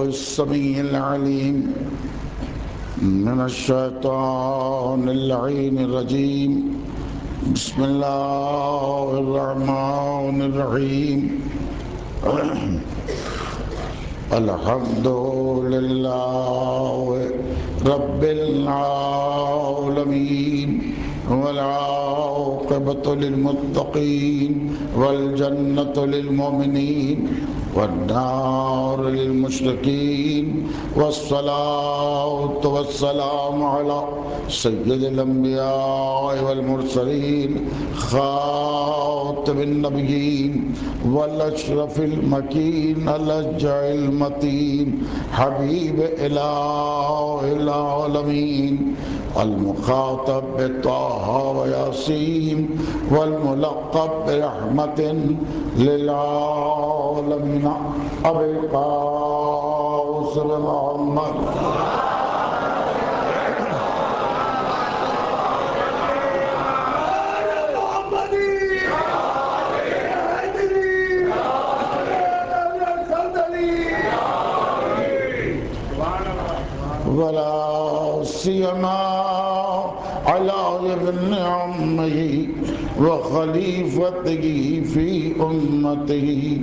السميع العليم من الشيطان اللعين الرجيم بسم الله الرحمن الرحيم الحمد لله رب العالمين والعاقبة للمتقين والجنة للمؤمنين والنار للمشركين والصلاة والسلام على سيد الأنبياء والمرسلين خاتم النبيين والأشرف المكين الأشجع المتين حبيب إله العالمين المخاطب بطه وياسين والملقب برحمة للعالمين أبي القاسم محمد ولا سيما على ابن عمه وخليفته في أمته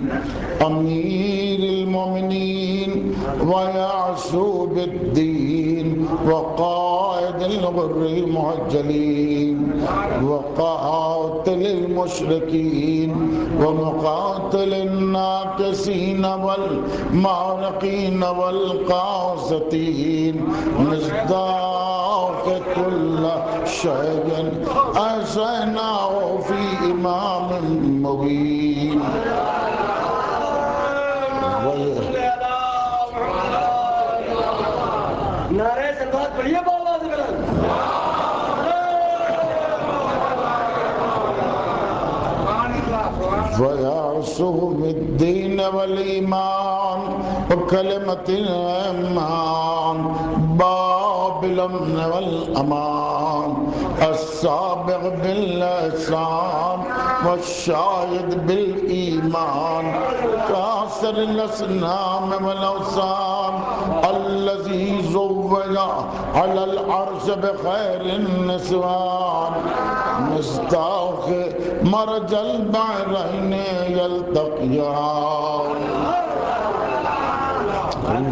أمير المؤمنين ويعصوب الدين وقائد الغر المعجلين وقاتل المشركين ومقاتل الناكسين والمعرقين والقاسطين مصداق كل شيء أحصيناه في إمام مبين نعرہ سلوات پڑھیے بابا سے بلند ويعصم الدين والإيمان وكلمة الإيمان باب الأمن والأمان السابق بالإحسان والشاهد بالإيمان كاسر الأصنام والأوثان الذي زوج على العرش بخير النسوان مصداق مرج البحرين يلتقيان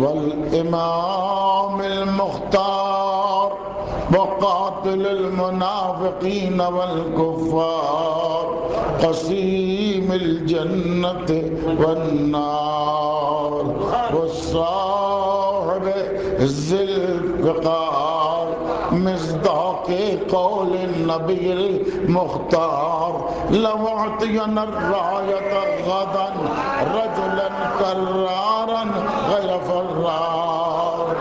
والإمام المختار وقاتل المنافقين والكفار قسيم الجنة والنار والصاحب ذي الوقار مصداق قول النبي المختار لو أعطينا الراية غدا رجلا كرارا غير فرار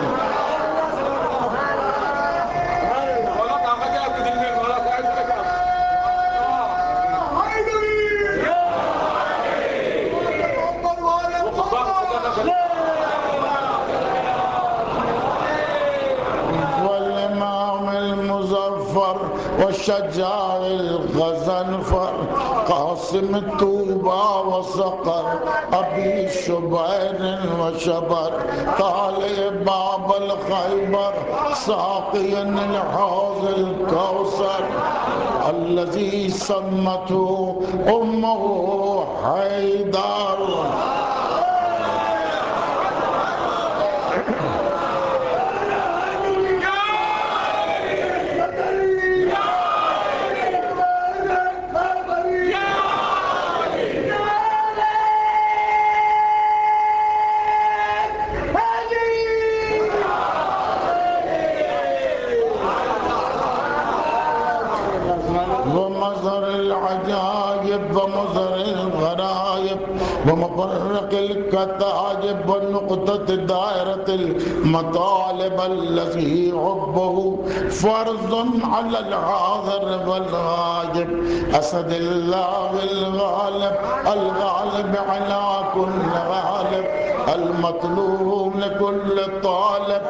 وشجاع الغزنفر قاسم الطوبى وصقر أبي شبير وشبر طالب باب الخيبر ساقيا الحوض الكوثر الذي سمته أمه حيدر ومظهر العجائب ومظهر الغرائب ومفرق الكتائب ونقطة دائرة المطالب الذي حبه فرض على الحاضر والغائب أسد الله الغالب الغالب على كل غالب المطلوب لكل طالب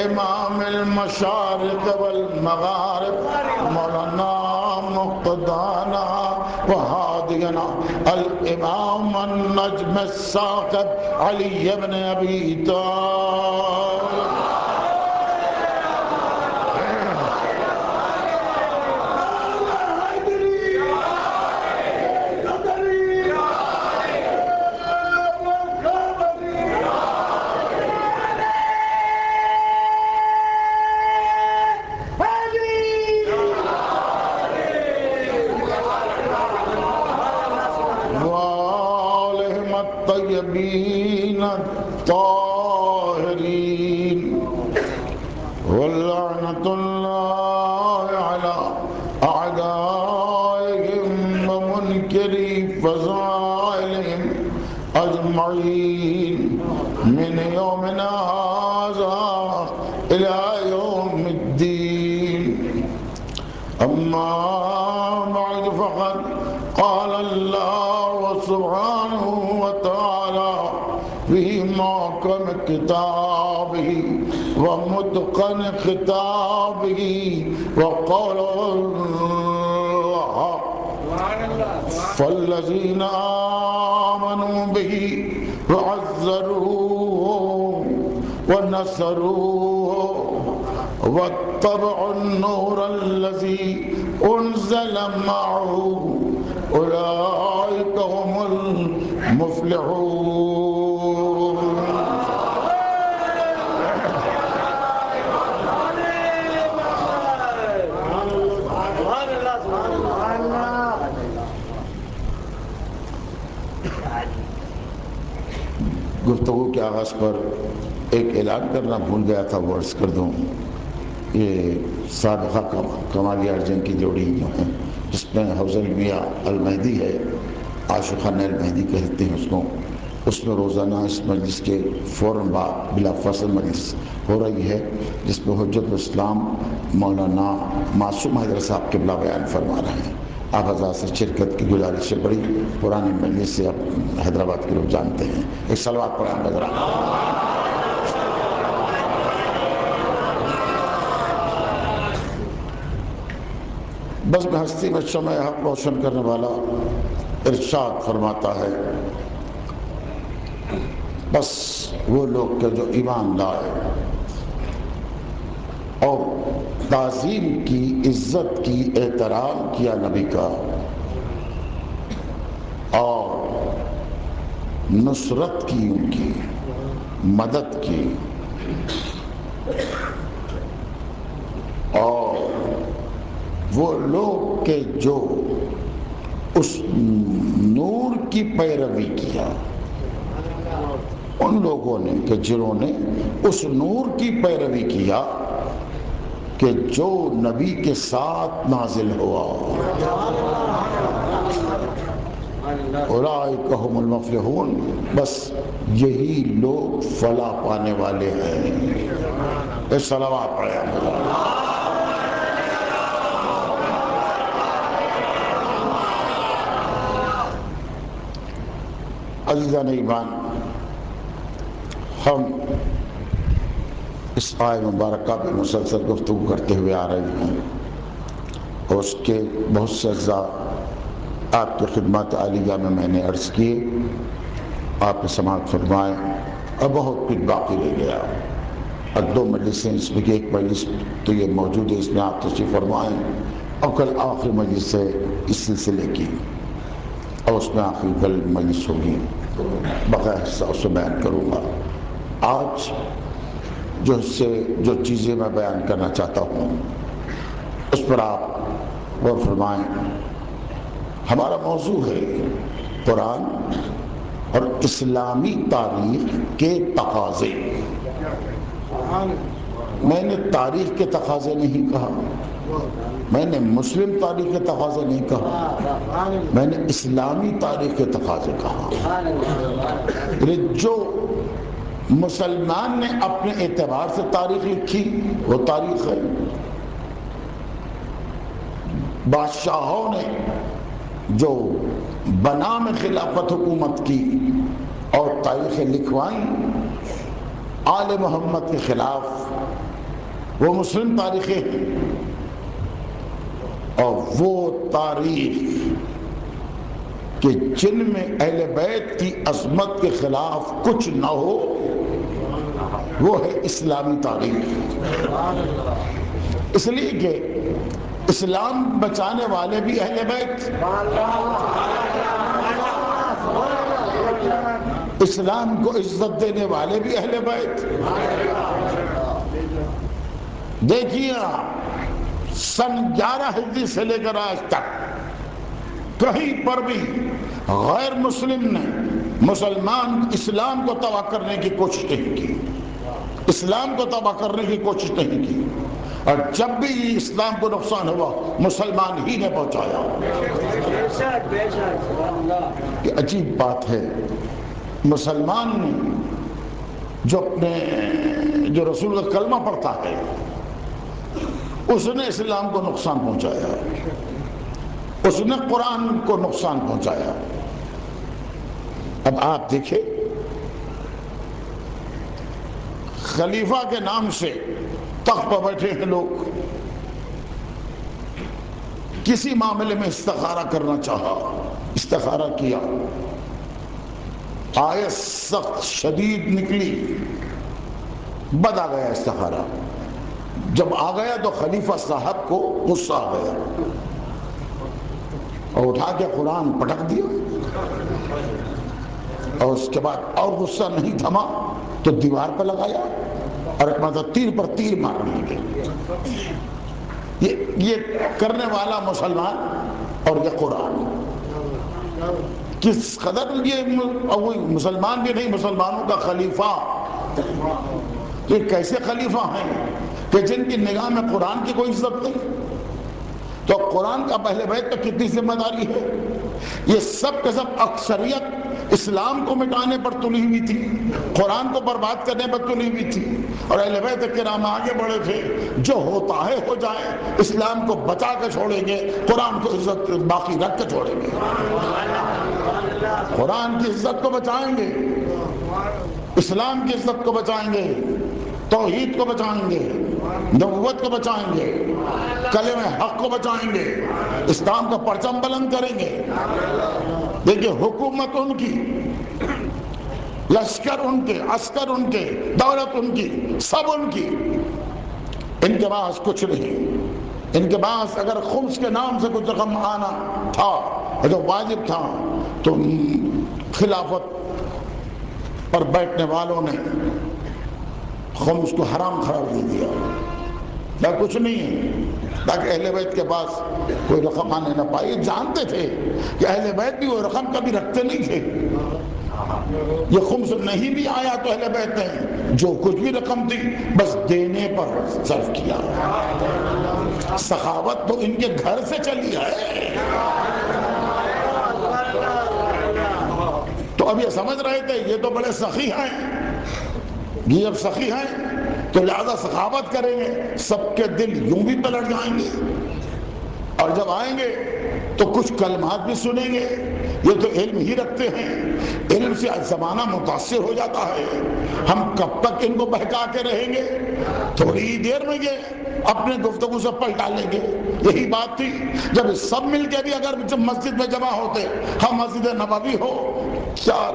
إمام المشارق والمغارب مولانا مقتدانا وهادينا الإمام النجم الثاقب علي بن أبي طالب الطيبين الطاهرين ولعنة الله على أعدائهم ومنكري فضائلهم أجمعين من يومنا هذا إلى يوم الدين. أما بعد فقد قال الله سبحانه وتعالى في محكم كتابه ومتقن خطابه وقال الله فالذين آمنوا به وعزروه ونصروه واتبعوا النور الذي أنزل معه أولئك هم المفلحون. گفتگو کے آغاز پر ایک اعلان کرنا بھول گیا تھا، وہ عرض کر دوں. یہ سابقہ کمالیہ ارجن کی جوڑی جو ہیں، جس میں حوض المیاں المہدی ہے، عاشقانہ المہدی کہتے ہیں اس کو، اس میں روزانہ اس مجلس کے فوراً بعد بلا فاصل مجلس ہو رہی ہے، جس میں حجت الاسلام مولانا معصوم حیدر صاحب قبلہ بیان فرما رہے ہیں. آپ حضرات سے شرکت کی گزارش ہے. بڑی پرانی مجلس سے اب حیدرآباد کے لوگ جانتے ہیں. ایک صلوات پڑھیں حضرات. بس میں ہستی میں شمع حق روشن کرنے والا ارشاد فرماتا ہے، بس وہ لوگ کہ جو ایمان لائے اور تعظیم کی، عزت کی، احترام کیا نبی کا، اور نصرت کی، ان کی مدد کی، اور وہ لوگ کہ جو اس نور کی پیروی کیا، ان لوگوں نے کہ جنہوں نے اس نور کی پیروی کیا کہ جو نبی کے ساتھ نازل ہوا، اولئک هم المفلحون، بس یہی لوگ فلاح پانے والے ہیں. اس صلوات پڑھیں. عزیزان ایمان، ہم اس آیت مبارکہ پہ مسلسل گفتگو کرتے ہوئے آ رہے ہیں، اور اس کے بہت سے اجزاء آپ کی خدمات عالیہ میں نے عرض کیے، آپ نے سماعت فرمائے، اور بہت کچھ باقی رہ گیا. اور 2 مجلسیں، اس میں ایک مجلس تو یہ موجود ہے، اس میں آپ تشریف فرمائیں، اور کل آخری مجلس ہے اس سلسلے کی، اور اس میں آخری کل مجلس ہوگی، بقیہ حصہ اس سے بیان کروں گا. آج جو چیزیں میں بیان کرنا چاہتا ہوں اس پر آپ غور فرمائیں. ہمارا موضوع ہے قرآن اور اسلامی تاریخ کے تقاضے. میں نے تاریخ کے تقاضے نہیں کہا، میں نے مسلم تاریخ کے تقاضے نہیں کہا، میں نے اسلامی تاریخ کے تقاضے کہا. جو مسلمان نے اپنے اعتبار سے تاریخ لکھی وہ تاریخ ہے. بادشاہوں نے جو بنام خلافت حکومت کی اور تاریخیں لکھوائیں آل محمد کے خلاف، وہ مسلم تاریخیں ہیں. اور وہ تاریخ کہ جن میں اہل بیت کی عظمت کے خلاف کچھ نہ ہو، وہ ہے اسلامی تاریخ. اس لیے کہ اسلام بچانے والے بھی اہل بیت، اسلام کو عزت دینے والے بھی اہل بیت. دیکھیے سن 11 ہجری سے لے کر آج تک کہیں پر بھی غیر مسلم نے مسلمان اسلام کو تباہ کرنے کی کوشش نہیں کی، اسلام کو تباہ کرنے کی کوشش نہیں کی، اور جب بھی اسلام کو نقصان ہوا مسلمان ہی نے پہنچایا۔ یہ عجیب بات ہے، مسلمان جو رسول کا کلمہ پڑھتا ہے اس نے اسلام کو نقصان پہنچایا، اس نے قرآن کو نقصان پہنچایا۔ اب آپ دیکھیں، خلیفہ کے نام سے تخت پر بیٹھے ہیں لوگ، کسی معاملے میں استخارہ کرنا چاہا، استخارہ کیا، آیت سخت شدید نکلی، بد آ گیا استخارہ، جب آ گیا تو خلیفہ صاحب کو غصہ آ گیا اور اٹھا کے قرآن پٹک دیا، اور اس کے بعد اور غصہ نہیں تھما تو دیوار پہ لگایا اور ایک مرتبہ تیر پر تیر مارنے لگے۔ یہ کرنے والا مسلمان اور یہ قرآن، کس قدر یہ مسلمان بھی نہیں، مسلمانوں کا خلیفہ، یہ کیسے خلیفہ ہیں کہ جن کی نگاہ میں قرآن کی کوئی عزت نہیں؟ تو قرآن کا اہل بیت پر کتنی ذمہ داری ہے؟ یہ سب کے سب اکثریت اسلام کو مٹانے پر تلی ہوئی تھی، قرآن کو برباد کرنے پر تلی ہوئی تھی، اور اہل بیت کرام آگے بڑھے تھے، جو ہوتا ہے ہو جائے، اسلام کو بچا کے چھوڑیں گے، قرآن کو عزت باقی رکھ کے چھوڑیں گے، قرآن کی عزت کو بچائیں گے، اسلام کی عزت کو بچائیں گے، توحید کو بچائیں گے، نبوت کو بچائیں گے، کلمہ حق کو بچائیں گے، اسلام کا پرچم بلند کریں گے۔ دیکھیں، حکومت ان کی، لشکر ان کے، عسکر ان کے، دولت ان کی، سب ان کی، ان کے پاس کچھ نہیں۔ ان کے پاس اگر خمس کے نام سے کچھ رقم آنا تھا جو واجب تھا تو خلافت پر بیٹھنے والوں نے خمس کو حرام قرار دے دیا، یا کچھ نہیں ہے، تاکہ اہل بیت کے پاس کوئی رقم آنے نہ پائے۔ یہ جانتے تھے کہ اہل بیت بھی وہ رقم کبھی رکھتے نہیں تھے، یہ خمس نہیں بھی آیا تو اہل بیت نے جو کچھ بھی رقم تھی بس دینے پر صرف کیا۔ سخاوت تو ان کے گھر سے چلی ہے۔ تو اب یہ سمجھ رہے تھے یہ تو بڑے سخی ہیں، یہ جب سخی ہیں تو لہذا سخاوت کریں گے، سب کے دل یوں بھی پلٹ جائیں گے، اور جب آئیں گے تو کچھ کلمات بھی سنیں گے، یہ تو علم ہی رکھتے ہیں، علم سے زمانہ متاثر ہو جاتا ہے، ہم کب تک ان کو بہکا کے رہیں گے؟ تھوڑی دیر میں یہ اپنے گفتگو سے پلٹا لیں گے۔ یہی بات تھی جب سب مل کے بھی اگر جب مسجد میں جمع ہوتے، ہم مسجد نبوی ہو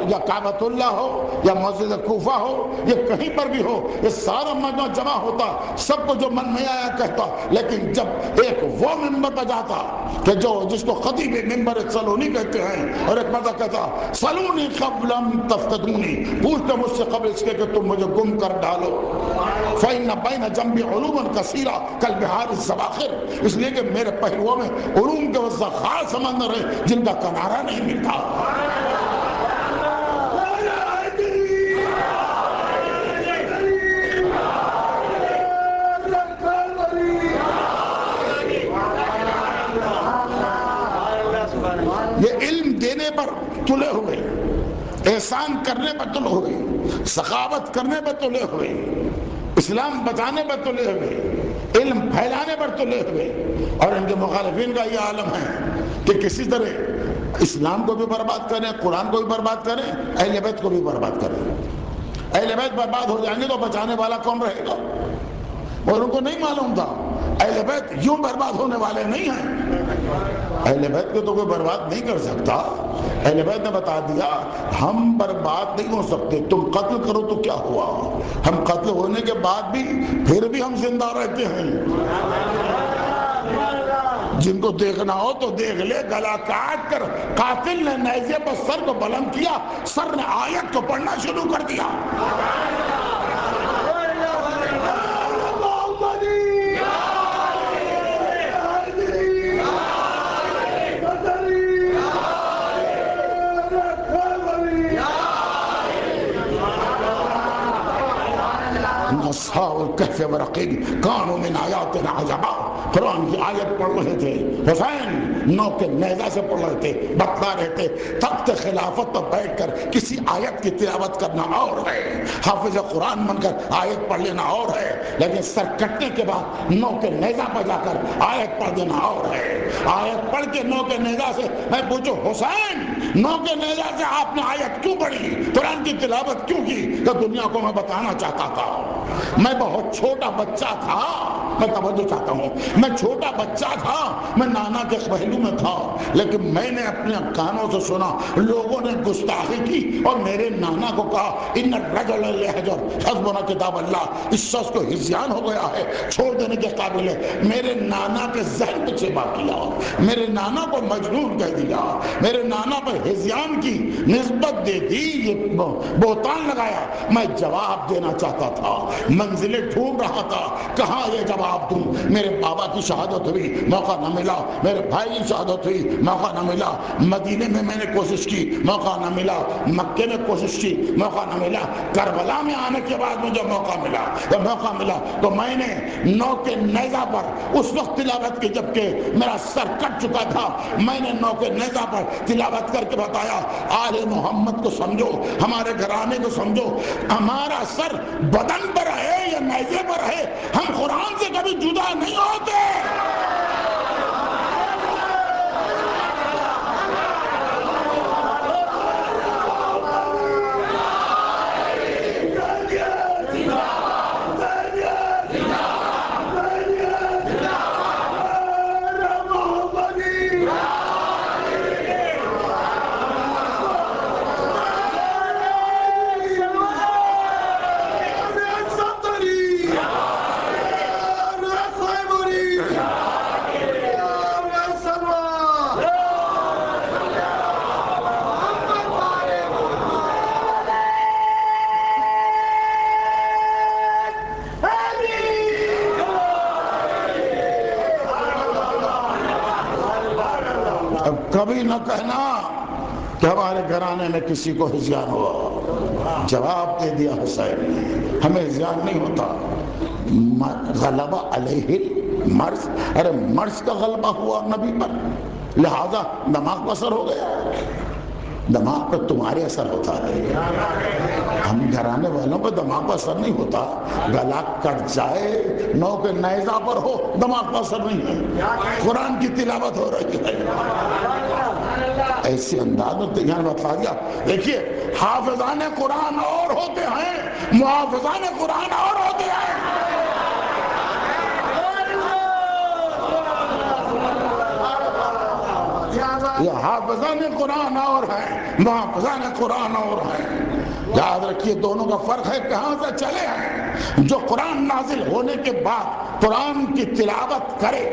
یا کعبۃ اللہ ہو یا مسجد کوفہ ہو یا کہیں پر بھی ہو، یہ سارا مجمع جمع ہوتا، سب کو جو من میں آیا کہتا، لیکن جب ایک وہ ممبر پہ جاتا کہ جس کو خطیب ممبر سلونی کہتے ہیں، اور ایک مرتبہ کہتا سلونی قبل ان تفتدونی، پوچھتے مجھ سے قبل اس کے کہ تم مجھے گم کر ڈالو، فإن بین جنبی علوما کثیرا کالبحار الزواخر، اس لیے کہ میرے پہلوؤں میں علوم کے وہ ذخائر سمندر ہیں جن کا کنارہ نہیں ملتا۔ یہ علم دینے پر تلے ہوئے، احسان کرنے پر تلے ہوئے، سخاوت کرنے پر تلے ہوئے، اسلام بچانے پر تلے ہوئے، علم پھیلانے پر تلے ہوئے، اور ان کے مخالفین کا یہ عالم ہے کہ کسی طرح اسلام کو بھی برباد کریں، قرآن کو بھی برباد کریں، اہل بیت کو بھی برباد کریں۔ اہل بیت برباد ہو جائیں گے تو بچانے والا کون رہے گا؟ اور ان کو نہیں معلوم تھا اہل بیت یوں برباد ہونے والے نہیں ہیں، اہل بیت کو تو کوئی برباد نہیں کر سکتا۔ اہل بیت نے بتا دیا ہم برباد نہیں ہو سکتے، تم قتل کرو تو کیا ہوا، ہم قتل ہونے کے بعد بھی پھر بھی ہم زندہ رہتے ہیں، جن کو دیکھنا ہو تو دیکھ لے۔ گلا کاٹ کر قاتل نے نیزے پر سر کو بلند کیا، سر نے آیت کو پڑھنا شروع کر دیا۔ اصحاب الکہف ورقیم کانوا من آیاتنا عجبا، قرآن کی آیت پڑھ رہے تھے، حسین نو کے نیزہ سے پڑھ رہے تھے، بتلا رہے تھے تخت خلافت پر بیٹھ کر کسی آیت کی تلاوت کرنا اور ہے، حافظ قرآن بن کر آیت پڑھ لینا اور ہے، لیکن سر کٹنے کے بعد نو کے نیزہ پر جا کر آیت پڑھ دینا اور ہے۔ آیت پڑھ کے نو کے نیزہ سے میں پوچھو حسین نو کے نیزہ سے آپ نے آیت کیوں پڑھی، قرآن کی تلاوت کیوں کی؟ تو دنیا کو میں بتانا چاہتا تھا میں بہت چھوٹا بچہ تھا، میں توجہ چاہتا ہوں، میں چھوٹا بچہ تھا، میں نانا کے پہلو میں تھا، لیکن میں نے اپنے کانوں سے سنا لوگوں نے گستاخی کی اور میرے نانا کو کہا ان الرجل یحجر حسبنا کتاب اللہ، اس شخص کو ہذیان ہو گیا ہے، چھوڑ دینے کے قابل ہے۔ میرے نانا کے ذہن پہ چپا کیا، میرے نانا کو مجنون کہہ دیا، میرے نانا پر ہذیان کی نسبت دے دی، یہ بہتان لگایا۔ میں جواب دینا چاہتا تھا، منزلیں ڈھونڈ رہا تھا، کہاں یہ جواب دوں؟ میرے بابا کی شہادت ہوئی، موقع نہ ملا، میرے بھائی کی شہادت ہوئی، موقع نہ ملا، مدینے میں نے کوشش کی، موقع نہ ملا، مکے میں کوشش کی، موقع نہ ملا، کربلا میں آنے کے بعد مجھے موقع ملا، جب موقع ملا تو میں نے نو کے نیزہ پر اس وقت تلاوت کی جبکہ میرا سر کٹ چکا تھا، میں نے نو کے نیزہ پر تلاوت کر کے بتایا آل محمد کو سمجھو، ہمارے گھرانے کو سمجھو، ہمارا سر بدن پر ہے یا نیزے پر ہے، ہم قرآن سے کبھی جدا نہیں ہوتے۔ کبھی نہ کہنا کہ ہمارے گھرانے میں کسی کو ہذیان ہوا، جواب دے دیا حسین نے، ہمیں ہذیان نہیں ہوتا۔ غلبہ علیہ المرض، ارے مرض کا غلبہ ہوا نبی پر، لہذا دماغ پر اثر ہو گیا، دماغ پر تمہارے اثر ہوتا ہے، ہم گھرانے والوں پہ دماغ پر اثر نہیں ہوتا۔ گلا کٹ جائے نو کے نیزہ پر ہو دماغ پر اثر نہیں ہے، قرآن کی تلاوت ہو رہی ہے، ایسے انداز میں یہاں بتا دیا۔ دیکھیے حافظان قرآن اور ہوتے ہیں، محافظان قرآن اور ہوتے ہیں۔ یہ حافظان قرآن اور ہیں، محافظان قرآن اور ہیں، یاد رکھیے دونوں کا فرق ہے، کہاں سے چلے ہیں۔ جو قرآن نازل ہونے کے بعد قرآن کی تلاوت کرے،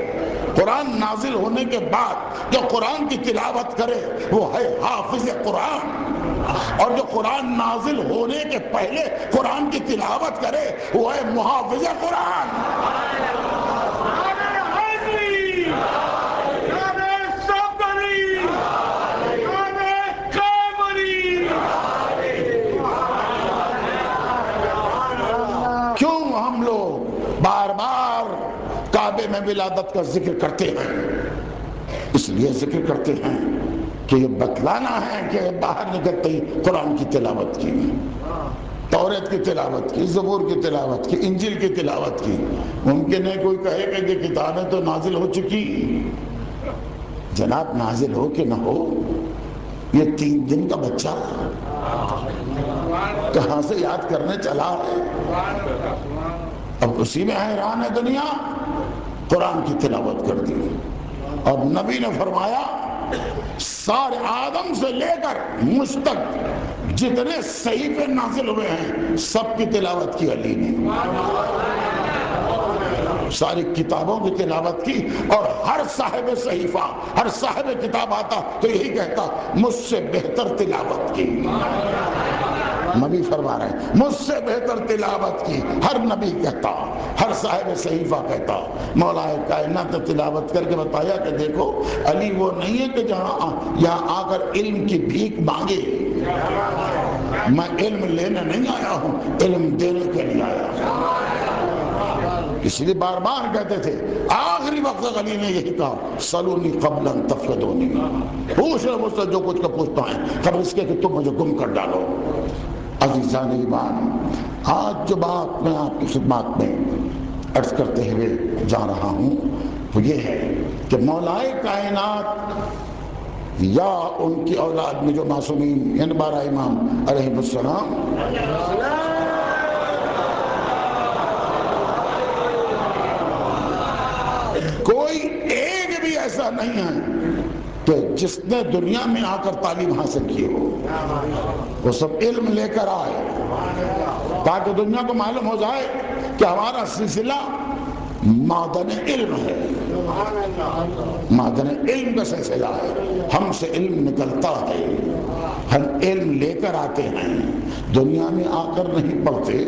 قرآن نازل ہونے کے بعد جو قرآن کی تلاوت کرے وہ ہے حافظ قرآن، اور جو قرآن نازل ہونے کے پہلے قرآن کی تلاوت کرے وہ ہے محافظ قرآن۔ بار بار کعبے میں ولادت کا ذکر کرتے ہیں، اس لیے ذکر کرتے ہیں کہ یہ بتلانا ہے کہ باہر نکلتے ہی قرآن کی تلاوت کی، توریت کی تلاوت کی، زبور کی تلاوت کی، انجیل کی تلاوت کی۔ ممکن ہے کوئی کہے کہ یہ کتابیں تو نازل ہو چکی، جناب نازل ہو کہ نہ ہو، یہ 3 دن کا بچہ کہاں سے یاد کرنے چلا ہے، اب اسی میں حیران ہے دنیا، قرآن کی تلاوت کر دی۔ اور نبی نے فرمایا سارے آدم سے لے کر مجھ تک جتنے صحیفے نازل ہوئے ہیں سب کی تلاوت کی علی نے، ساری کتابوں کی تلاوت کی، اور ہر صاحب صحیفہ، ہر صاحب کتاب آتا تو یہی کہتا مجھ سے بہتر تلاوت کی۔ نبی فرما رہے ہیں مجھ سے بہتر تلاوت کی، ہر نبی کہتا، ہر صاحب صحیفہ کہتا۔ مولا کائنات نے تلاوت کر کے بتایا کہ دیکھو علی وہ نہیں ہے کہ جہاں یہاں آ کر علم کی بھیک مانگے، میں علم لینے نہیں آیا ہوں، علم دینے کے لیے آیا ہوں۔ اس لیے بار بار کہتے تھے، آخری وقت علی نے یہی کہا، سلونی قبل ان تفقدونی، پوچھ لو مجھ سے جو کچھ کا پوچھتا ہے، قبل اس کے کہ تم مجھے گم کر ڈالو۔ عزیزان ایمان، آج جو بات میں آپ کی خدمات میں عرض کرتے ہوئے جا رہا ہوں وہ یہ ہے کہ مولائے کائنات یا ان کی اولاد میں جو معصومین یعنی 12 امام علیہ السلام، کوئی ایک بھی ایسا نہیں ہے کہ جس نے دنیا میں آ کر تعلیم حاصل کی ہو، وہ سب علم لے کر آئے تاکہ دنیا کو معلوم ہو جائے کہ ہمارا سلسلہ معدن علم ہے، معدن علم کا سلسلہ ہے، ہم سے علم نکلتا ہے، ہم علم لے کر آتے ہیں، دنیا میں آ کر نہیں پڑھتے،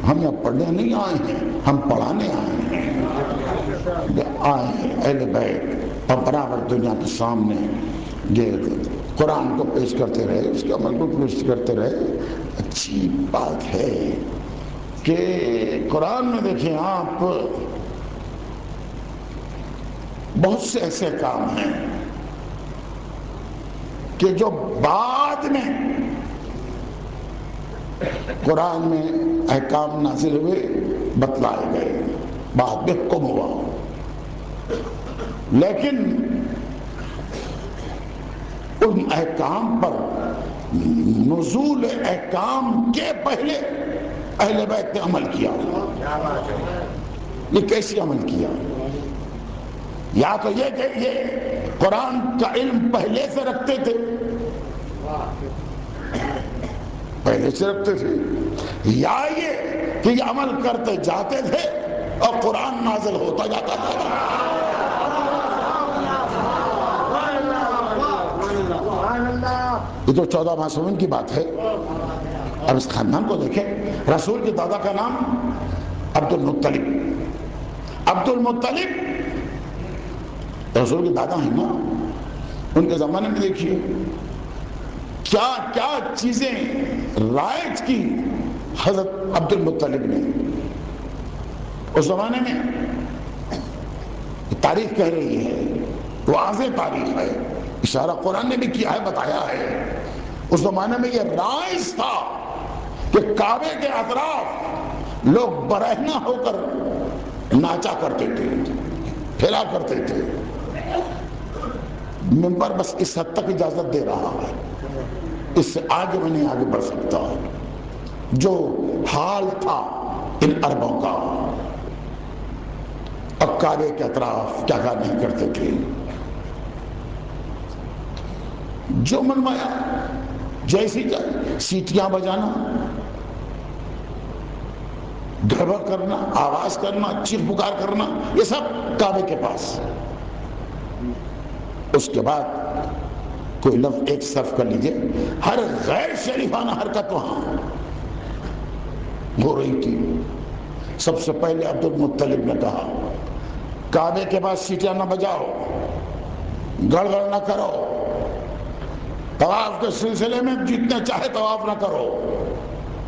ہم یہاں پڑھنے نہیں آئے ہیں، ہم پڑھانے آئے ہیں، آئے ہیں اہل بیت، اور برابر دنیا کے سامنے یہ قرآن کو پیش کرتے رہے، اس کے عمل کو پیش کرتے رہے۔ اچھی بات ہے کہ قرآن میں دیکھیں آپ، بہت سے ایسے کام ہیں کہ جو بعد میں قرآن میں احکام نازل ہوئے بتلائے گئے، بعد میں حکم ہوا، لیکن ان احکام پر نزول احکام کے پہلے اہل بیت نے عمل کیا۔ یہ کیسے عمل کیا؟ یا تو یہ کہ یہ قرآن کا علم پہلے سے رکھتے تھے، پہلے سے رکھتے تھے، یا یہ کہ یہ عمل کرتے جاتے تھے اور قرآن نازل ہوتا جاتا تھا۔ یہ تو 14 معصومین کی بات ہے۔ اب اس خاندان کو دیکھیں، رسول کے دادا کا نام عبد المطلب، عبد المطلب رسول کے دادا ہیں نا، ان کے زمانے میں دیکھیے کیا کیا چیزیں رائج کی حضرت عبد المطلب نے اس زمانے میں۔ تاریخ کہہ رہی ہے، واضح تاریخ ہے، اشارہ قرآن نے بھی کیا ہے، بتایا ہے۔ اس زمانے میں یہ رائج تھا کہ کعبے کے اطراف لوگ برہنہ ہو کر ناچا کرتے تھے، پھیلا کرتے تھے۔ منبر بس اس حد تک اجازت دے رہا ہے، اس سے آگے میں نہیں آگے بڑھ سکتا۔ جو حال تھا ان عربوں کا، اب کعبے کے اطراف کیا نہیں کرتے تھے، جو منوایا، جیسی سیٹیاں بجانا، گڑبڑ کرنا، آواز کرنا، چیخ پکار کرنا، یہ سب کعبے کے پاس۔ اس کے بعد کوئی لفظ ایک صرف کر لیجئے، ہر غیر شریفانہ حرکت وہاں ہو رہی تھی۔ سب سے پہلے عبد المطلب نے کہا، کعبے کے پاس سیٹیاں نہ بجاؤ، گڑگڑ نہ کرو، طواف کے سلسلے میں جتنے چاہے طواف نہ کرو،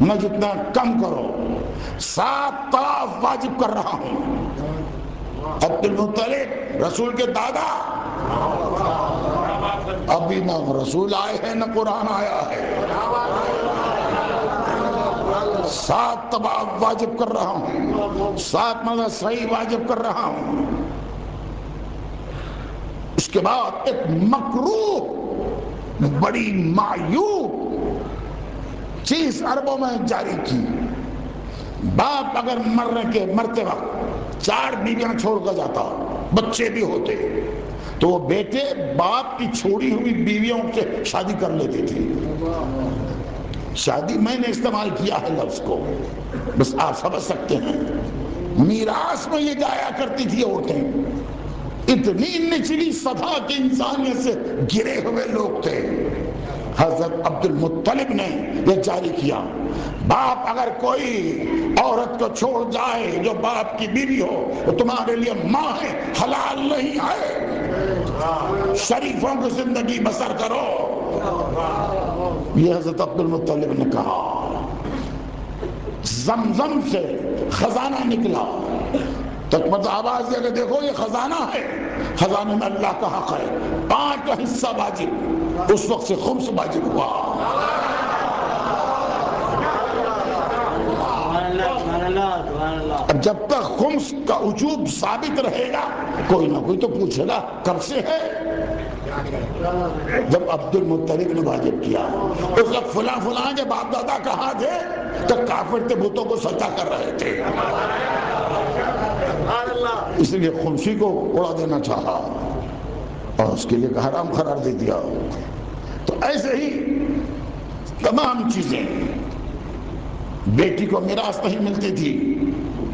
نہ جتنا کم کرو، 7 طواف واجب کر رہا ہوں۔ عبد المطلب رسول کے دادا، ابھی نہ رسول آئے ہیں نہ قرآن آیا ہے، 7 طواف واجب کر رہا ہوں، 7 مرتبہ صحیح واجب کر رہا ہوں۔ اس کے بعد ایک مکروہ، بڑی معیوب چیز عربوں میں جاری کی، باپ اگر مرتے وقت 4 بیویاں چھوڑ کر جاتا، بچے بھی ہوتے، تو وہ بیٹے باپ کی چھوڑی ہوئی بیویوں سے شادی کر لیتے تھے۔ شادی میں نے استعمال کیا ہے لفظ کو، بس آپ سمجھ سکتے ہیں۔ میراث میں یہ جایا کرتی تھی عورتیں، اتنی نچلی سطح کے انسانیت سے گرے ہوئے لوگ تھے۔ حضرت عبد المطلب نے یہ جاری کیا، باپ اگر کوئی عورت کو چھوڑ جائے جو باپ کی بیوی ہو، وہ تمہارے لیے ماں ہے، حلال نہیں ہے، شریفوں کی زندگی بسر کرو۔ یہ حضرت عبد المطلب نے کہا زمزم سے خزانہ نکلا تک مطلب آواز دیا کہ دیکھو یہ خزانہ ہے، خزانے میں اللہ کا حق ہے، 5 کا حصہ واجب، اس وقت سے خمس واجب ہوا۔ اب جب تک خمس کا وجوب ثابت رہے گا کوئی نہ کوئی تو پوچھے گا کب سے ہے؟ جب عبد المطلب نے واجب کیا، اس وقت فلاں فلاں کے باپ دادا کہاں تھے؟ تو کافر تھے، بتوں کو سجدہ کر رہے تھے، اس لیے خمسی کو اڑا دینا چاہا اور اس کے لیے حرام قرار دے دیا۔ تو ایسے ہی تمام چیزیں، بیٹی کو میراث نہیں ملتی تھی،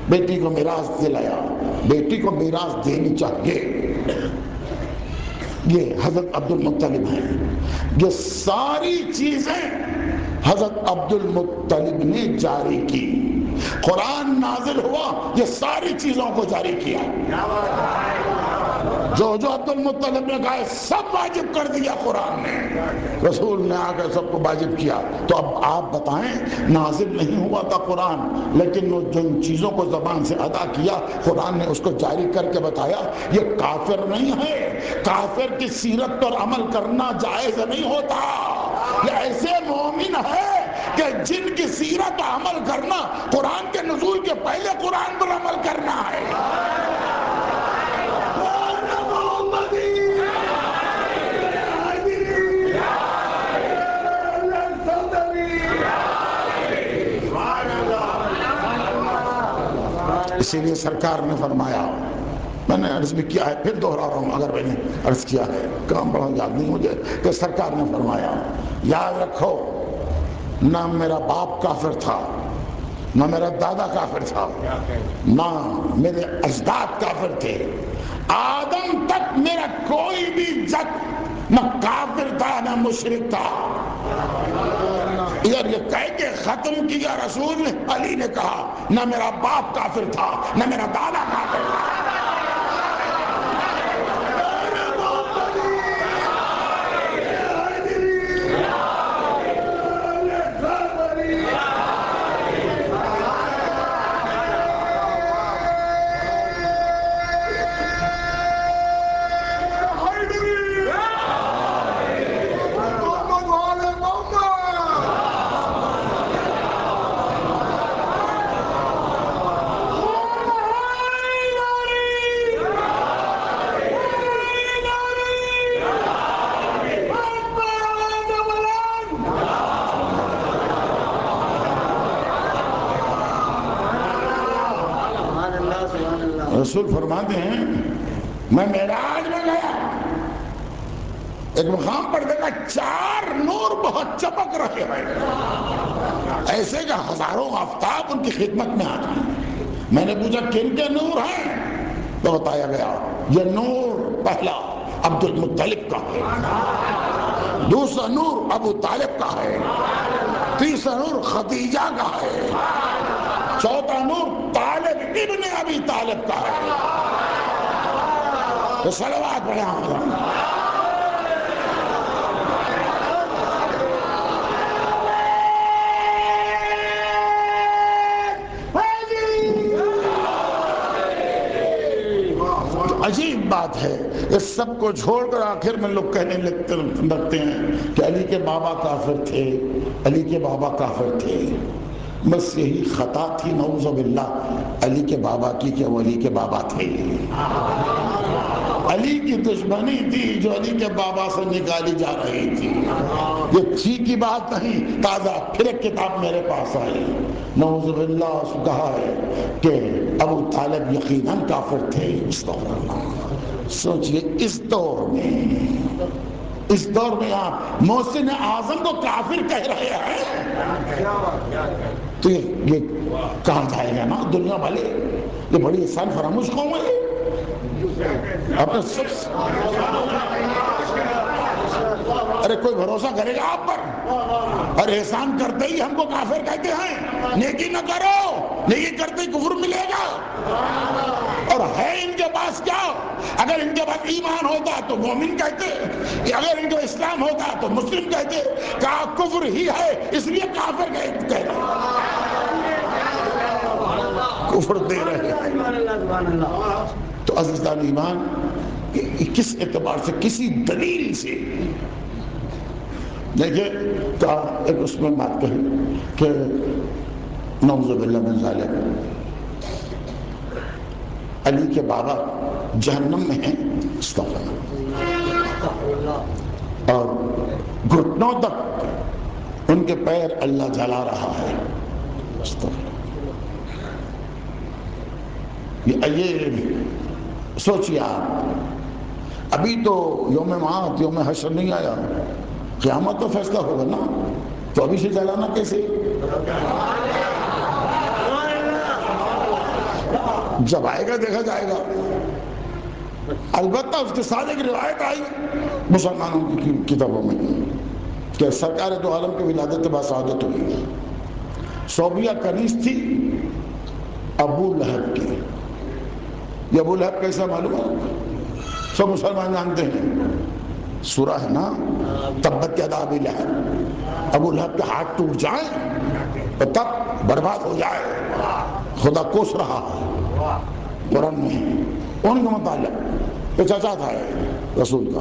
بیٹی کو میراث دلایا، بیٹی کو میراث دینی چاہیے، یہ حضرت عبد المطلب ہیں۔ یہ ساری چیزیں حضرت عبد المطلب نے جاری کی، قرآن نازل ہوا یہ ساری چیزوں کو جاری کیا، جو عبد المطلب نے کہا سب واجب کر دیا قرآن نے، رسول نے آ کر سب کو واجب کیا۔ تو اب آپ بتائیں، نازل نہیں ہوا تھا قرآن، لیکن وہ جن چیزوں کو زبان سے ادا کیا قرآن نے اس کو جاری کر کے بتایا۔ یہ کافر نہیں ہے، کافر کی سیرت پر عمل کرنا جائز نہیں ہوتا، یہ ایسے مومن ہے کہ جن کی سیرت پر عمل کرنا قرآن کے نزول کے پہلے قرآن پر عمل کرنا ہے۔ اسی لیے سرکار نے فرمایا، میں نے عرض بھی کیا ہے پھر دوہرا رہا ہوں اگر میں نے عرض کیا ہے، کام بڑا یاد نہیں مجھے، کہ سرکار نے فرمایا یاد رکھو نہ میرا باپ کافر تھا، نہ میرا دادا کافر تھا، نہ میرے اجداد کافر تھے، آدم تک میرا کوئی بھی جد نہ کافر تھا نہ مشرک تھا۔ ادھر یہ کہہ کے ختم کیا رسول نے، علی نے کہا نہ میرا باپ کافر تھا نہ میرا دادا کافر تھا۔ رسول فرماتے ہیں میں معراج میں گیا، ایک مقام پر دیکھا 4 نور بہت چمک رہے ہیں، ایسے کہ ہزاروں آفتاب ان کی خدمت میں آ گئے۔ میں نے پوچھا کن کے نور ہیں؟ تو بتایا گیا یہ نور پہلا عبد المطلب کا ہے، دوسرا نور ابو طالب کا ہے، تیسرا نور خدیجہ کا ہے، چوتھا نور طالب ابن ابی طالب کا ہے۔ تو صلوات پڑھیں آپ۔ عجیب بات ہے، اس سب کو چھوڑ کر آخر میں لوگ کہنے لگتے ہیں کہ علی کے بابا کافر تھے، علی کے بابا کافر تھے۔ بس یہی خطا تھی نعوذ باللہ علی کے بابا کی کہ وہ علی کے بابا تھے۔ علی کی دشمنی تھی جو علی کے بابا سے نکالی جا رہی تھی، یہ تھی کی بات نہیں، تازہ پھر ایک کتاب میرے پاس آئی، نعوذ باللہ کہا ہے کہ ابو طالب یقیناً کافر تھے۔ اس دور سوچئے، اس دور میں آپ محسن اعظم کو کافر کہہ رہے ہیں، تو یہ کہا جائے گا نا دنیا والے یہ بڑی احسان فراموش قوم ہے، اپنے ارے کوئی بھروسہ کرے گا آپ پر؟ اور احسان کرتے ہی ہم کو کافر کہتے ہیں، نیکی نہ کرو، نیکی کرتے ہی کفر ملے گا۔ اور ہے ان کے پاس کیا؟ اگر ان کے پاس ایمان ہوتا تو مومن کہتے، اگر ان کو اسلام ہوتا تو مسلم کہتے، کہا کفر ہی ہے اس لیے کافر کہتے، کفر دے رہے ہیں۔ تو عزیزان ایمان، کس اعتبار سے، کسی دلیل سے دیکھیں ایک اس میں بات کہی کہ نعوذ باللہ من ذالک، علی کے بابا جہنم میں ہیں، اور گھٹنوں تک ان کے پیر اللہ جلا رہا ہے۔ یہ سوچیے آپ، ابھی تو یوم معاد، یوم حشر نہیں آیا، قیامت تو فیصلہ ہوگا نا، تو ابھی سے جلانا کیسے؟ جب آئے گا دیکھا جائے گا۔ البتہ اس کے ساتھ ایک روایت آئی مسلمانوں کی کتابوں میں کہ سرکار دو عالم کی ولادت بعد شہادت ہوئی، صوبیہ کنیز تھی ابو لہب کی۔ یہ ابو لہب کیسا معلوم ہے؟ سب مسلمان جانتے ہیں، سورہ ہے نا، تبت یدا ابی لہب، ابو لہب کے ہاتھ ٹوٹ جائیں تو تب برباد ہو جائے، خدا کوس رہا ہے قرآن میں ان کے متعلق۔ یہ چچا تھا رسول کا،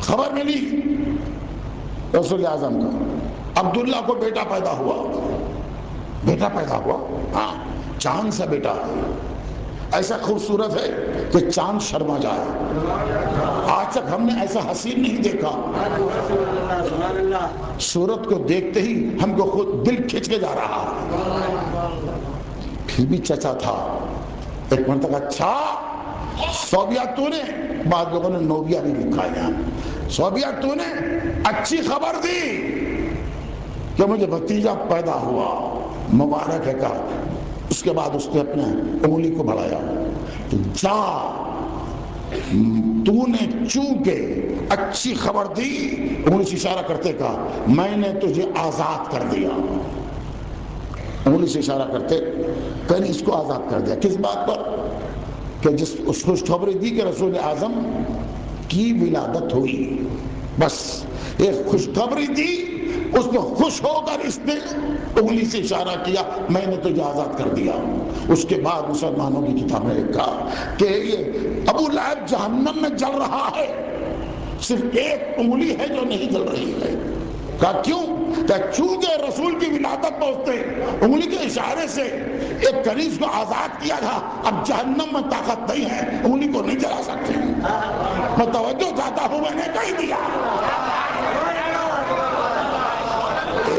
خبر ملی رسول اعظم کا، عبداللہ کو بیٹا پیدا ہوا، بیٹا پیدا ہوا، ہاں چاند سا بیٹا، ایسا خوبصورت ہے کہ چاند شرما جائے۔ آج تک ہم نے ایسا حسین نہیں دیکھا، صورت کو دیکھتے ہی ہم کو خود دل کھچ کے جا رہا، پھر بھی چچا تھا۔ ایک مرتبہ اچھا صوبیہ تو نے، بعض لوگوں نے نوبیہ بھی لکھا ہے، صوبیہ تو نے اچھی خبر دی کہ مجھے بھتیجا پیدا ہوا، مبارک ہے کہا۔ اس کے بعد اس نے اپنے انگلی کو بڑھایا، جا تو نے چونکہ اچھی خبر دی، انگلی سے اشارہ کرتے کہا میں نے تجھے آزاد کر دیا، انگلی سے اشارہ کرتے کہیں اس کو آزاد کر دیا۔ کس بات پر؟ کہ جس اس خوشخبری دی کہ رسول اعظم کی ولادت ہوئی، بس ایک خوشخبری دی، اس میں خوش ہو کر اس نے انگلی سے اشارہ کیا میں نے تجھے آزاد کر دیا۔ اس کے بعد مسلمانوں کی کتاب میں لکھا کہ یہ ابو لہب جہنم میں جل رہا ہے، صرف ایک انگلی ہے جو نہیں جل رہی ہے۔ کہا کیوں؟ کہ چونکہ رسول کی ولادت پر اس نے انگلی کے اشارے سے ایک کنیز کو آزاد کیا تھا، اب جہنم میں طاقت نہیں ہے، انگلی کو نہیں جلا سکتے۔ میں توجہ چاہتا ہوں، میں نے کہہ دیا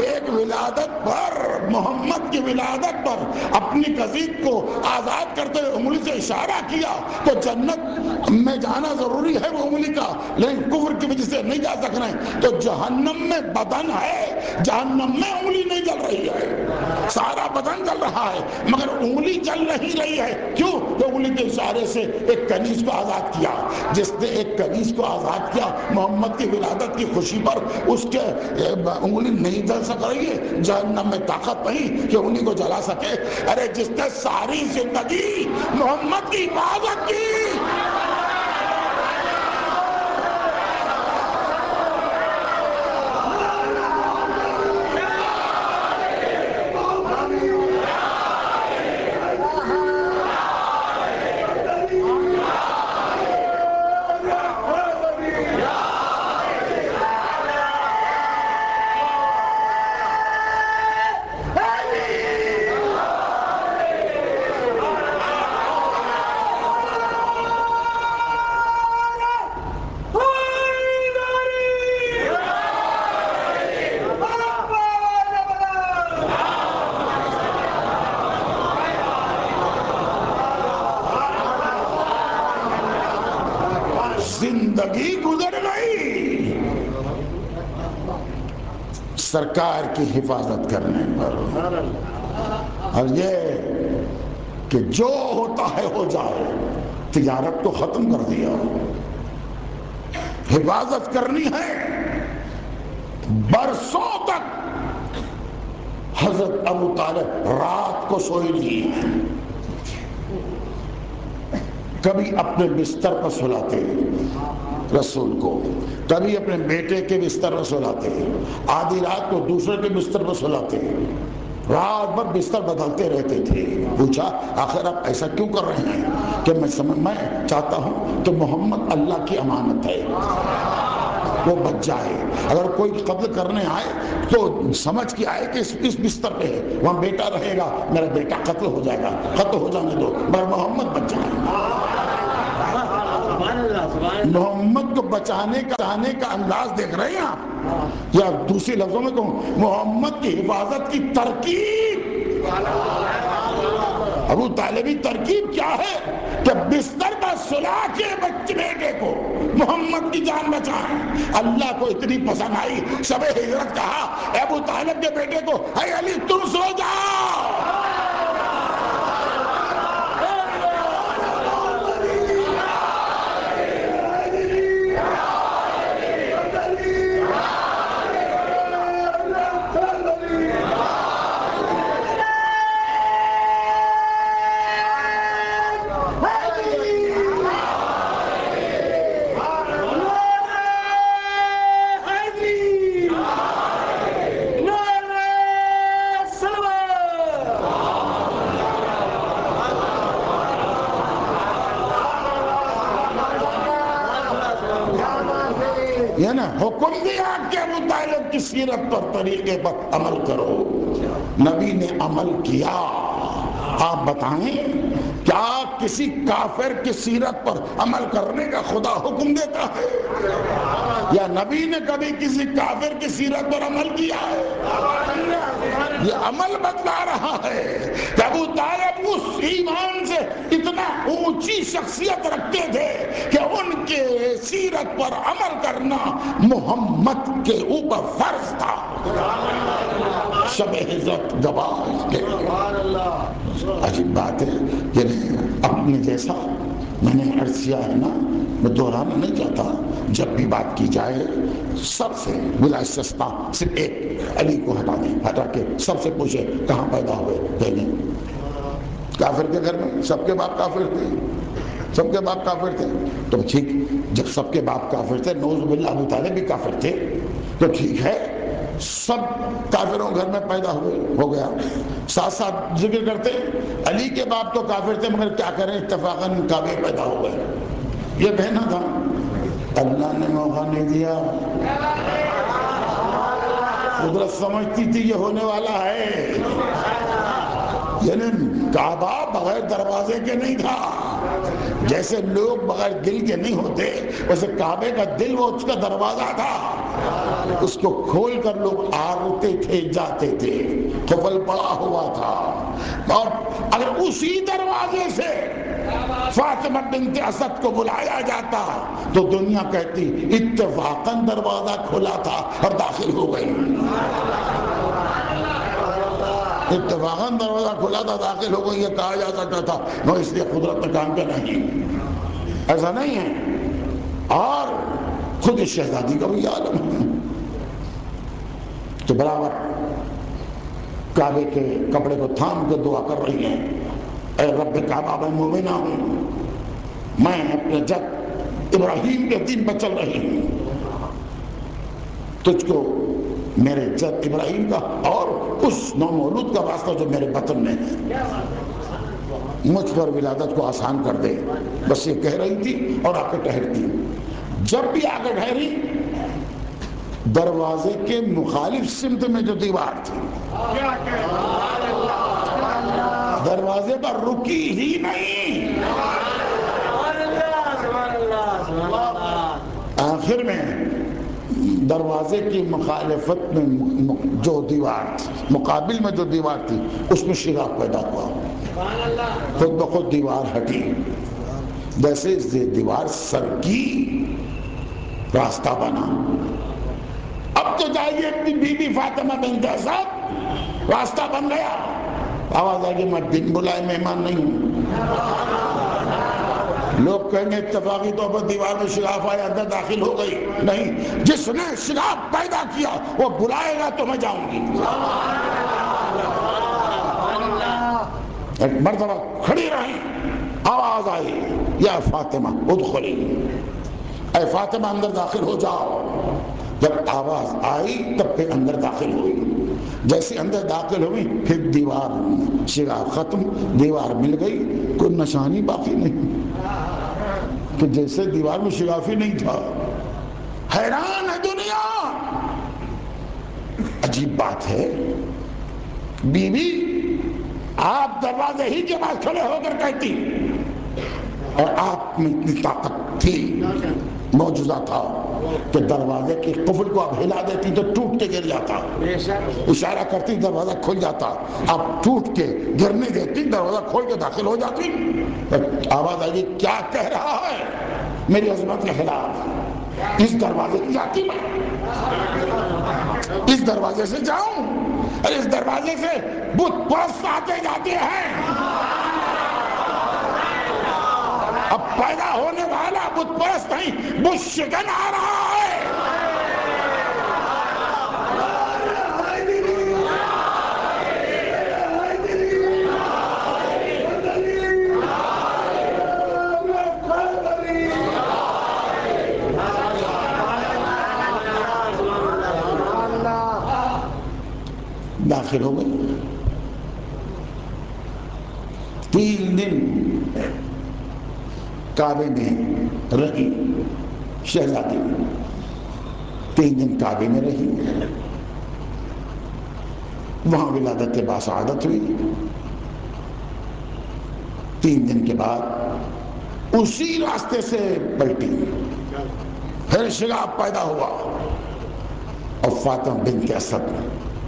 ایک ولادت پر، محمد کی ولادت پر اپنی کزیب کو آزاد کرتے ہوئے انگلی سے اشارہ کیا تو جنت میں جانا ضروری ہے وہ انگلی کا، لیکن کفر کی وجہ سے نہیں جا سک رہے، تو جہنم میں بدن ہے، جہنم میں انگلی نہیں جل رہی ہے، سارا بدن جل رہا ہے مگر انگلی جل نہیں رہی ہے۔ کیوں؟ تو انگلی کے اشارے سے ایک کنیز کو آزاد کیا، جس نے ایک کنیز کو آزاد کیا محمد کی ولادت کی خوشی پر، اس کے انگلی نہیں جل سک رہی ہے، جہنم میں طاقت نہیں کہ انگلی کو جلا سکے۔ ارے جس نے ساری زندگی محمد کی حفاظت کی، زندگی گزر گئی سرکار کی حفاظت کرنے پر، اور یہ کہ جو ہوتا ہے ہو جائے، تجارت کو ختم کر دیا، حفاظت کرنی ہے. برسوں تک حضرت ابو طالب رات کو سوئے نہیں. کبھی اپنے بستر پر سلاتے رسول کو, کبھی اپنے بیٹے کے بستر پر سلاتے, آدھی رات کو دوسرے کے بستر پر سلاتے, رات بھر بستر بدلتے رہتے تھے. پوچھا آخر آپ ایسا کیوں کر رہے ہیں؟ کہ میں چاہتا ہوں کہ محمد اللہ کی امانت ہے, وہ بچ جائے. اگر کوئی قتل کرنے آئے تو سمجھ کے آئے کہ اس بستر پہ ہے, وہاں بیٹا رہے گا, میرا بیٹا قتل ہو جائے گا, قتل ہو جانے دو, مگر محمد بچ جائے. محمد کو بچانے کا انداز دیکھ رہے ہیں آپ, یا دوسری لفظوں میں کہوں, محمد کی حفاظت کی ترکیب. ابو طالبی ترکیب کیا ہے کہ بستر پر سلا کے بچے بیٹے کو محمد کی جان بچائیں. اللہ کو اتنی پسند آئی, شب ہجرت کہا ابو طالب کے بیٹے کو, اے علی تم سو جاؤ. یہ نا حکم دیا کہ ابو طالب کی سیرت پر, طریقے پر عمل کرو. نبی نے عمل کیا. آپ بتائیں کیا کسی کافر کی سیرت پر عمل کرنے کا خدا حکم دیتا ہے؟ یا نبی نے کبھی کسی کافر کی سیرت پر عمل کیا ہے؟ یہ عمل بتلا رہا ہے کہ ابو طالب اس ایمان سے اتنا اونچی شخصیت رکھتے تھے کہ ان کے سیرت پر عمل کرنا محمد کے اوپر فرض تھا. شب ہجرت گواہ کے. عجیب بات ہے, یعنی اپنے جیسا میں نے عرض کیا ہے نا, میں دہرانا نہیں چاہتا. جب بھی بات کی جائے سب سے بلا استثناء صرف ایک علی کو ہٹا دیں, ہٹا کے سب سے پوچھے کہاں پیدا ہوئے, کہیں کافر کے گھر میں. سب کے باپ کافر تھے, سب کے باپ کافر تھے. تو ٹھیک, جب سب کے باپ کافر تھے, نعوذ باللہ ابو طالب بھی کافر تھے, تو ٹھیک ہے سب کافروں گھر میں پیدا ہوئے, ہو گیا. ساتھ ساتھ ذکر کرتے علی کے باپ تو کافر تھے, مگر کیا کریں اتفاقاً کعبے پیدا ہو گئے. یہ کہنا تھا, اللہ نے موقع نہیں دیا. قدرت سمجھتی تھی یہ ہونے والا ہے. یعنی کعبہ بغیر دروازے کے نہیں تھا. جیسے لوگ بغیر دل کے نہیں ہوتے, ویسے کعبے کا دل وہ اس کا دروازہ تھا. اس کو کھول کر لوگ آتے تھے, جاتے تھے, قفل پڑا ہوا تھا. اور اگر اسی دروازے سے فاطمہ بنت اسد کو بلایا جاتا تو دنیا کہتی اتفاقاً دروازہ کھلا تھا اور داخل ہو گئی. اتفاقاً دروازہ کھلا تھا, داخل ہو گئی, یہ کہا جا سکتا تھا. نو, اس لیے قدرت نے کام کیا نہیں, ایسا نہیں ہے. اور خود شہزادی کا بھی عالم ہے تو برابر کعبے کے کپڑے کو تھام کے دعا کر رہی ہیں, اے رب کعبہ میں مومنہ ہوں, میں اپنے جد ابراہیم کے دین پر چل رہی ہوں. تجھ کو میرے جد ابراہیم کا اور اس نومولود کا واسطہ جو میرے بطن میں ہے, مجھ پر ولادت کو آسان کر دے. بس یہ کہہ رہی تھی اور آ کے ٹھہرتی. جب بھی آ کے ٹھہری, دروازے کے مخالف سمت میں جو دیوار تھی, دروازے پر رکی ہی نہیں. آخر میں دروازے کی مخالفت میں جو دیوار تھی, مقابل میں جو دیوار تھی, اس میں شگاف پیدا ہوا. خود بخود دیوار ہٹی. جیسے دیوار سر کی, راستہ بنا. اب تو جائیے اپنی بیوی فاطمہ بنت اسد, راستہ بن گیا. آواز آگے, میں بن بلائے مہمان نہیں ہوں. لوگ کہیں گے اتفاقی طور پر دیوار میں شگاف آئے اندر داخل ہو گئی، نہیں، جس نے شگاف پیدا کیا وہ بلائے گا تو میں جاؤں گی۔ ایک مرتبہ کھڑی رہیں، آواز آئی، یا فاطمہ ادخلی، اے فاطمہ اندر داخل ہو جاؤ۔ جب آواز آئی تب پھر اندر داخل ہوئی، جیسے اندر داخل ہوئی پھر دیوار شگاف ختم، دیوار مل گئی، کوئی نشانی باقی نہیں، کہ جیسے دیوار میں شگاف ہی نہیں تھا۔ حیران ہے دنیا۔ عجیب بات ہے، بیوی آپ دروازے ہی کے پاس کھڑے ہو کر کہتی، اور آپ میں اتنی طاقت تھی، معجزہ تھا کہ دروازے کے قفل کو آپ ہلا دیتی تو ٹوٹ کے گر جاتا، اشارہ کرتی دروازہ کھل جاتا، آپ ٹوٹ کے گرنے دیتی دروازہ کھول کے داخل ہو جاتی۔ آواز آئی، کیا کہہ رہا ہے میری عظمت کے خلاف؟ اس دروازے کی جاتی میں، اس دروازے سے جاؤں؟ اور اس دروازے سے بت پرست آتے جاتے ہیں، اب پیدا ہونے والا بت پرست نہیں، بت شکن آ رہا ہے۔ داخل ہو گئے، 3 دن کعبے میں رہی شہزادی، 3 دن کعبے میں رہی، وہاں ولادت باسعادت ہوئی۔ 3 دن کے بعد اسی راستے سے پلٹی، پھر شگاف پیدا ہوا، اور فاطمہ بنت اسد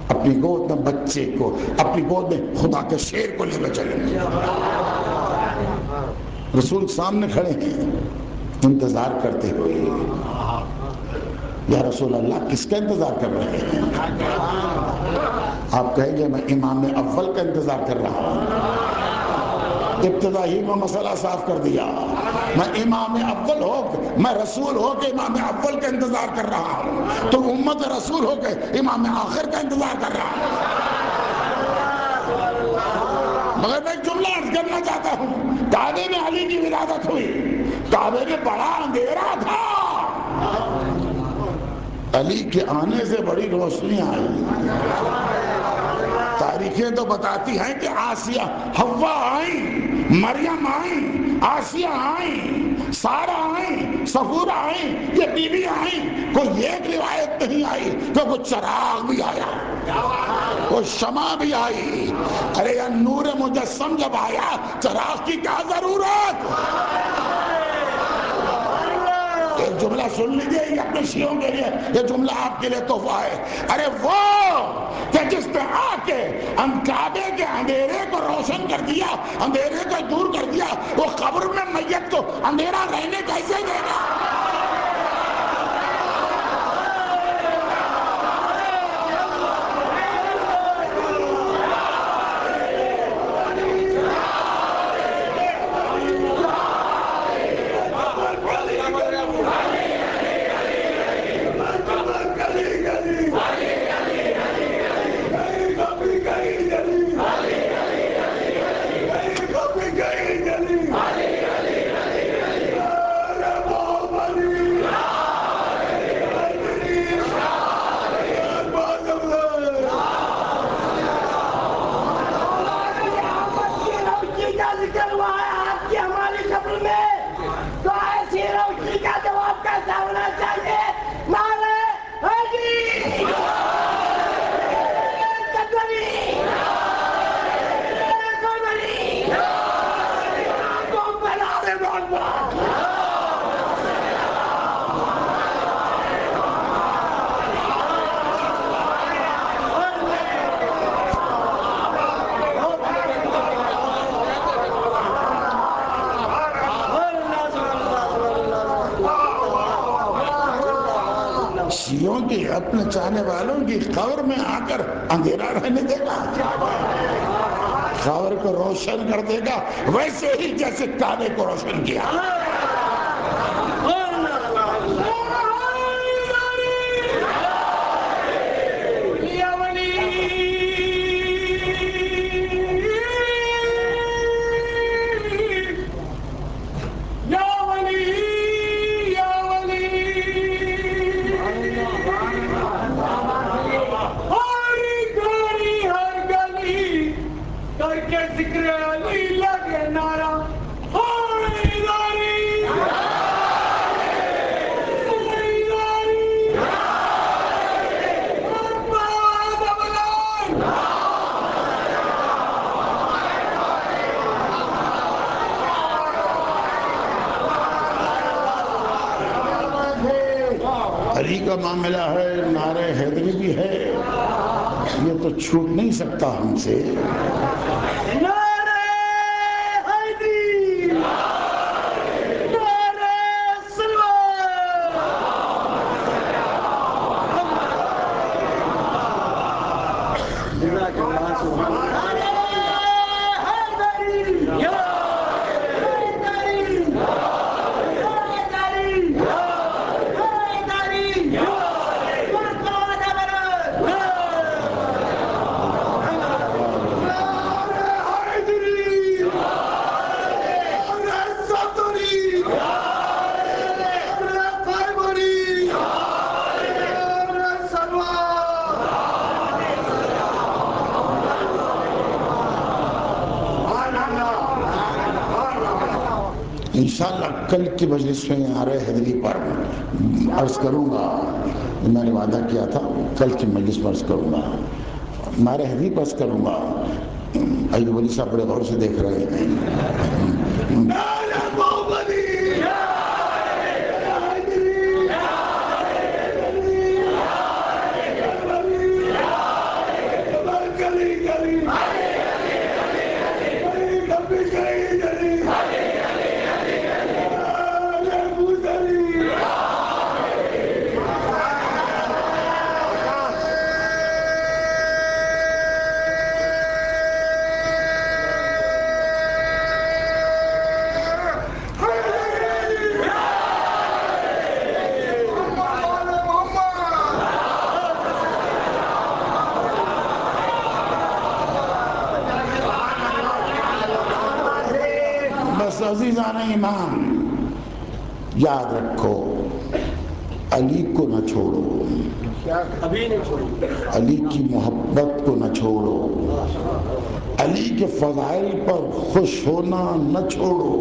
اپنی گود میں بچے کو، اپنی گود میں خدا کے شیر کو لے کر چلے۔ رسول سامنے کھڑے ہیں انتظار کرتے ہوئے، یا رسول اللہ کس کا انتظار کر رہے ہیں؟ آپ کہیں گے میں امام اول کا انتظار کر رہا ہوں۔ ابتدا ہی میں مسئلہ صاف کر دیا، میں امام اول ہو، میں رسول ہو کے امام اول کا انتظار کر رہا ہوں، تو امت رسول ہو کے امام آخر کا انتظار کر رہا ہوں۔ مگر میں ایک جملہ عرض کرنا چاہتا ہوں، کعبے میں علی کی ولادت ہوئی، کعبے میں بڑا اندھیرا تھا، علی کے آنے سے بڑی روشنی آئی۔ تاریخیں تو بتاتی ہیں کہ آسیہ حوا آئیں، مریم آئیں، آسیہ آئیں، سارہ آئیں، صفورہ آئیں، یہ بیوی آئیں، کوئی ایک روایت نہیں آئی کہ کوئی چراغ بھی آیا، کوئی شمع بھی آئی۔ ارے یہ نور مجسم جب آیا چراغ کی کیا ضرورت؟ ایک جملہ سن لیجئے، یہ اپنے شیعوں کے لیے، یہ جملہ آپ کے لیے تحفہ ہے۔ ارے وہ کہ جس نے آ کے کعبے کے اندھیرے کو روشن کر دیا، اندھیرے کو دور کر دیا، وہ قبر میں میت کو اندھیرا رہنے کیسے دے گا؟ شیعوں کی اپنے چاہنے والوں کی قبر میں آ کر اندھیرا رہنے دے گا؟ خاور کو روشن کر دے گا ویسے ہی جیسے کعبے کو روشن کیا. علی کا معاملہ ہے، نعرہ حیدری بھی ہے، یہ تو چھوٹ نہیں سکتا ہم سے. انشاءاللہ کل کی مجلس میں نعرہ حیدری پر عرض کروں گا. میں نے وعدہ کیا تھا کل کی مجلس میں عرض کروں گا، نعرہ حیدری پر عرض کروں گا. ایوب علی صاحب بڑے غور سے دیکھ رہے ہیں. عزیزان ایمان، یاد رکھو علی کو نہ چھوڑو، علی کی محبت کو نہ چھوڑو، علی کے فضائل پر خوش ہونا نہ چھوڑو،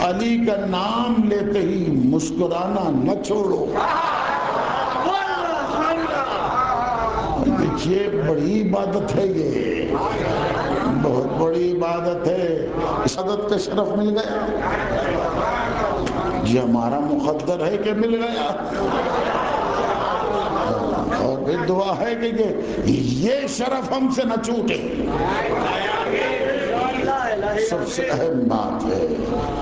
علی کا نام لیتے ہی مسکرانا نہ چھوڑو. یہ بڑی عبادت ہے، یہ بہت بڑی عبادت ہے. عبادت کا شرف مل گیا، یہ ہمارا مقدر ہے کہ مل گیا. اور پھر دعا ہے کہ یہ شرف ہم سے نہ چھوٹے. سب سے اہم بات ہے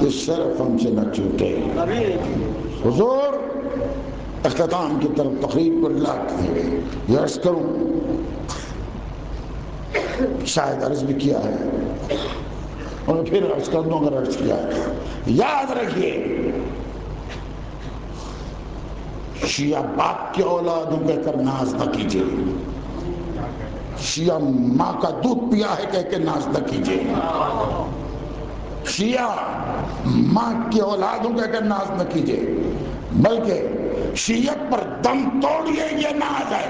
یہ شرف ہم سے نہ چھوٹے. حضور اختتام کی طرف تقریب کو لاتے ہوئے یہ عرض کروں، شاید عرض بھی کیا ہے اور پھر عرض کر دوں اگر عرض کیا ہے. یاد رکھیے شیعہ باپ کے اولادوں کہہ کر ناز نہ کیجیے، شیعہ ماں کا دودھ پیا ہے کہہ کے ناز نہ کیجیے، شیعہ ماں کی اولادوں کہہ کر ناز نہ کیجیے، بلکہ شیعت پر دم توڑیے، یہ ناز ہے.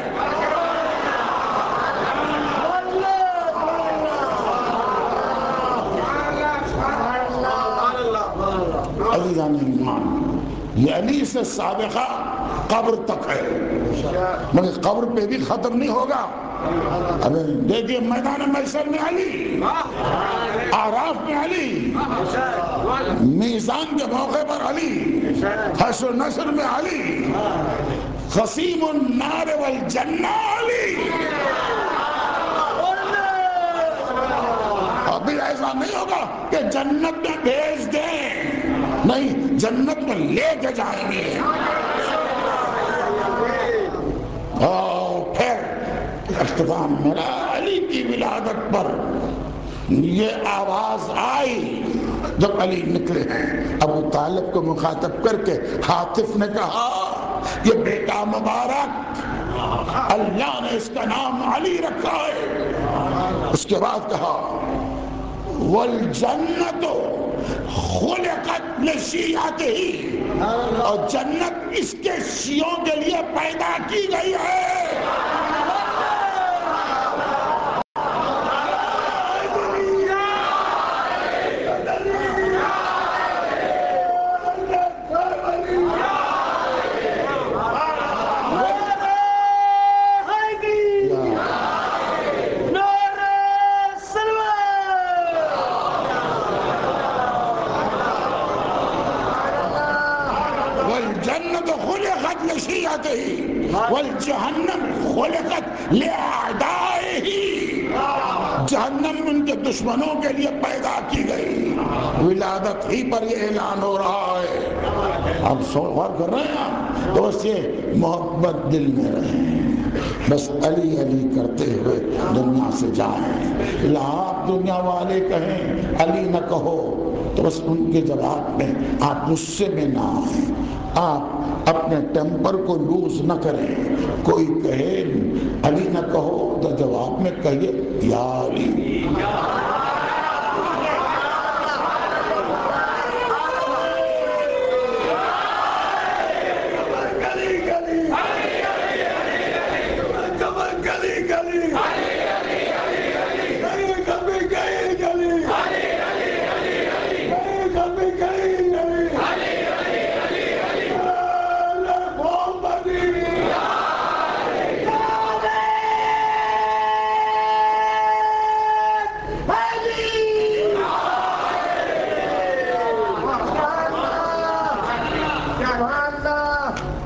عزیزان ایمان، یہ علی سے سابقہ قبر تک ہے، مگر قبر پہ بھی ختم نہیں ہوگا. ابھی دیکھیے میدان محشر میں علی، اعراف میں علی، میزان کے موقع پر علی، حشر نشر میں علی، خصیم النار والجنہ علی. ابھی ایسا نہیں ہوگا کہ جنت میں بھیج دیں، نہیں، جنت میں لے کے جائیں گے. اور پھر اختتام میرا علی کی ولادت پر یہ آواز آئی جب علی نکلے ہیں، ابو طالب کو مخاطب کر کے حاطف نے کہا یہ بیٹا مبارک اللہ نے اس کا نام علی رکھا ہے۔ اس کے بعد کہا والجنت خلقت لشیعتہ، اور جنت اس کے شیعوں کے لیے پیدا کی گئی ہے۔ والجنت خلقت لشیعتہ والجہنم خلقت لأعدائہ، جہنم ان کے دشمنوں کے لیے پیدا کی گئی۔ ولادت ہی پر یہ اعلان ہو رہا ہے۔ اب غور کر رہے ہیں آپ، تو اس سے محبت دل میں رہے، بس علی علی کرتے ہوئے دنیا سے جائیں۔ لاکھ دنیا والے کہیں علی نہ کہو تو بس ان کے جواب میں آپ غصے میں نہ آئیں، آپ اپنے ٹیمپر کو لوز نہ کریں۔ کوئی کہے علی نہ کہو تو جواب میں کہیے یا علی۔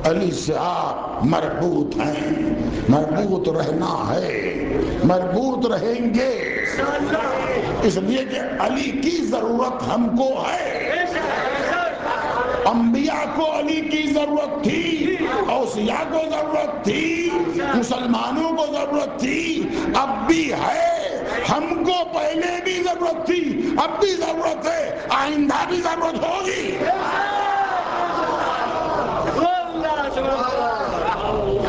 علی سے آپ مربوط ہیں، مربوط رہنا ہے، مربوط رہیں گے، اس لیے کہ علی کی ضرورت ہم کو ہے۔ انبیاء کو علی کی ضرورت تھی، اوصیاء کو ضرورت تھی، مسلمانوں کو ضرورت تھی، اب بھی ہے۔ ہم کو پہلے بھی ضرورت تھی، اب بھی ضرورت ہے، آئندہ بھی ضرورت ہوگی۔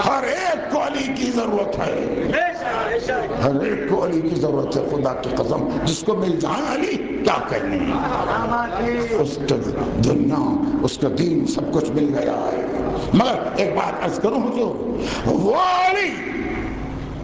ہر ایک کو علی کی ضرورت ہے، ہر ایک کو علی کی ضرورت ہے، خدا کی قسم جس کو مل جائے علی کیا کہنے، اس کا دنیا اس کا دین سب کچھ مل گیا ہے۔ مگر ایک بات عرض کروں حضور، وہ علی